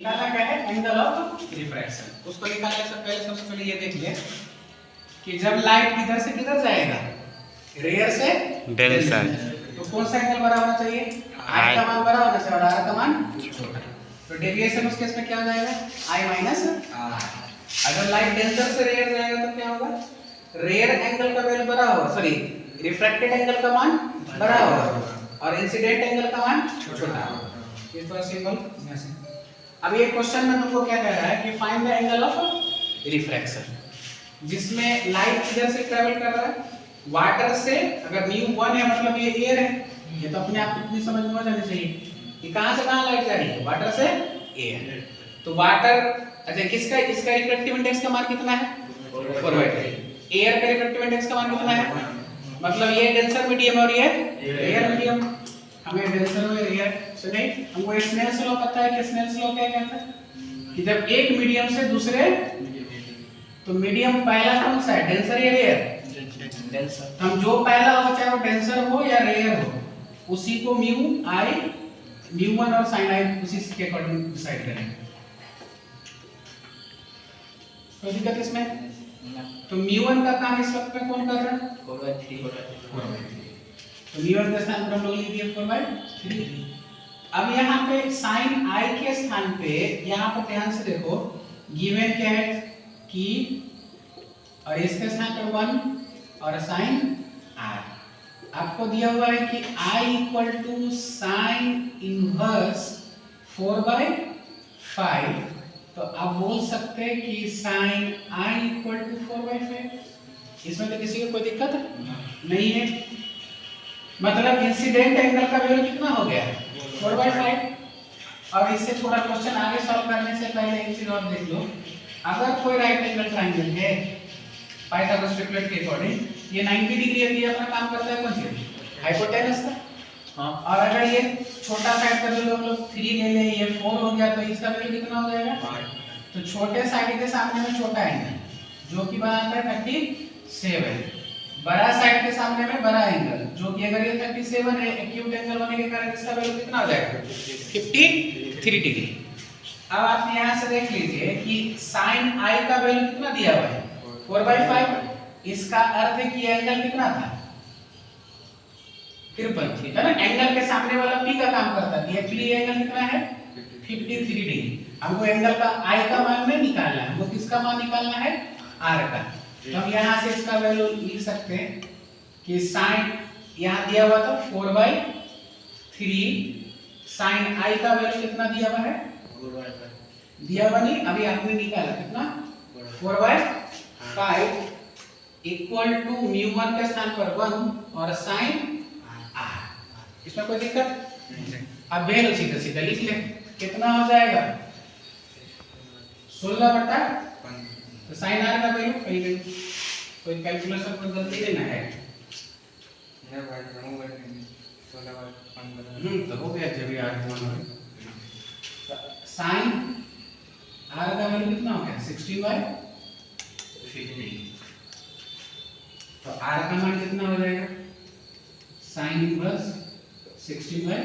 निकालना क्या है, एंगल ऑफ रिफ्रैक्शन। उसको निकालने से पहले सबसे पहले ये देख ले कि जब लाइट इधर से किधर जाएगा, रेयर से डेंसर, तो कौन सा एंगल बड़ा होना चाहिए, आई का मान बड़ा होना चाहिए और आर का मान छोटा। तो डेविएशन उस केस में क्या हो जाएगा, आई माइनस आर। अगर लाइट डेंसर से रेयर जाएगा तो क्या होगा, रेयर एंगल का वैल्यू बड़ा होगा, सॉरी रिफ्रैक्टेड एंगल का मान बड़ा होगा और इंसिडेंट एंगल का मान छोटा होगा। ये तो सिंपल। अब ये क्वेश्चन में तुमको क्या कह रहा है कि find the angle of refraction, जिसमें लाइट इधर से ट्रैवल कर रहा है वाटर से, अगर न्यू 1 है मतलब ये एयर है, ये तो अपने आप इतनी समझ में हो जानी चाहिए कि कहां से कहां लाइट जा रही है, वाटर से एयर। तो वाटर, अच्छा किसका, इसका रिफ्रैक्टिव इंडेक्स का मान कितना है, 4/3। एयर का रिफ्रैक्टिव इंडेक्स का मान कितना है, मतलब ये डेंसर मीडियम और ये रेयर मीडियम, हमें डेंसर और रेयर से नहीं, हमको स्नेल्स लॉ पता है कि स्नेल्स लॉ क्या कहता है कि जब एक मीडियम से दूसरे, तो मीडियम पहला कौन सा है, डेंसर या रेयर, डेंसर। हम जो पहला हो चाहे वो डेंसर हो या रेयर हो, उसी को म्यू 1 और साइन आई उसी के अकॉर्डिंग डिसाइड करेंगे। कोई दिक्कत इसमें? तो म्यू 1 का काम इस वक्त में कौन कर रहा है, 4/3। तो म्यू 1 का स्थान पर हम लोग लिख दिए 4/3। अब यहाँ पे साइन आई के स्थान पे, यहाँ पर ध्यान से देखो गिवन क्या है कि, और इसके स्थान पर 1 और साइन आर। आपको दिया हुआ है कि I equal to sine inverse 4/5, तो आप बोल सकते हैं कि साइन I इक्वल टू 4/5। इसमें तो किसी को कोई दिक्कत नहीं है, मतलब इंसिडेंट एंगल का वैल्यू कितना हो गया, 4/5। और इससे थोड़ा क्वेश्चन आगे सॉल्व करने से पहले एक चीज और देख लो, अगर कोई राइट एंगल ट्रायंगल है पाइथागोरस ट्रिपलेट के अकॉर्डिंग, ये 90 डिग्री है, ये अपना काम करता है कौन सी, हाइपोटेनस का। हाँ। और अगर ये छोटा साइड का वैल्यू हम लोग 3 ले लें, ये 4 हो गया, तो इसका वैल्यू कितना हो जाएगा, 5। तो छोटे साइड के सामने में छोटा एंगल जो कि बनाता है 37, बड़ा साइड के सामने में बड़ा एंगल जो कि अगर ये 37 है, एक्यूट एंगल होने के कारण इसका वैल्यू कितना हो जाएगा, 53 डिग्री। अब आप यहां से देख लीजिए कि साइन आई का वैल्यू कितना दिया हुआ है, 4/5। इसका अर्थ है कि एंगल कितना था, 53, ठीक है ना। एंगल के सामने वाला P का काम करता है, एक्चुअली एंगल कितना है, 53 डिग्री। हमको एंगल का I का मान नहीं निकालना है, हमको किसका मान निकालना है, R का। तो हम यहाँ से इसका वैल्यू लिख सकते हैं कि साइन यहाँ दिया हुआ था 4/3, साइन I का वैल्यू कितना दिया हुआ है, 4/5 दिया हुआ नहीं, अभी आपने निकाला कितना, 4/5 इक्वल टू म्यू 1 के स्थान पर 1 और साइन आर। इसमें कोई दिक्कत नहीं। अब वैल्यू सीधा सीधा लिख ले, कितना हो जाएगा, 16/5। तो साइन आर का वैल्यू कहीं कोई कैलकुलेशन पर गलती नहीं है, तो हो गया जब यार साइन आर का वैल्यू कितना हो गया, 16/15। तो आर का मान कितना हो जाएगा, साइन इनवर्स 16/15।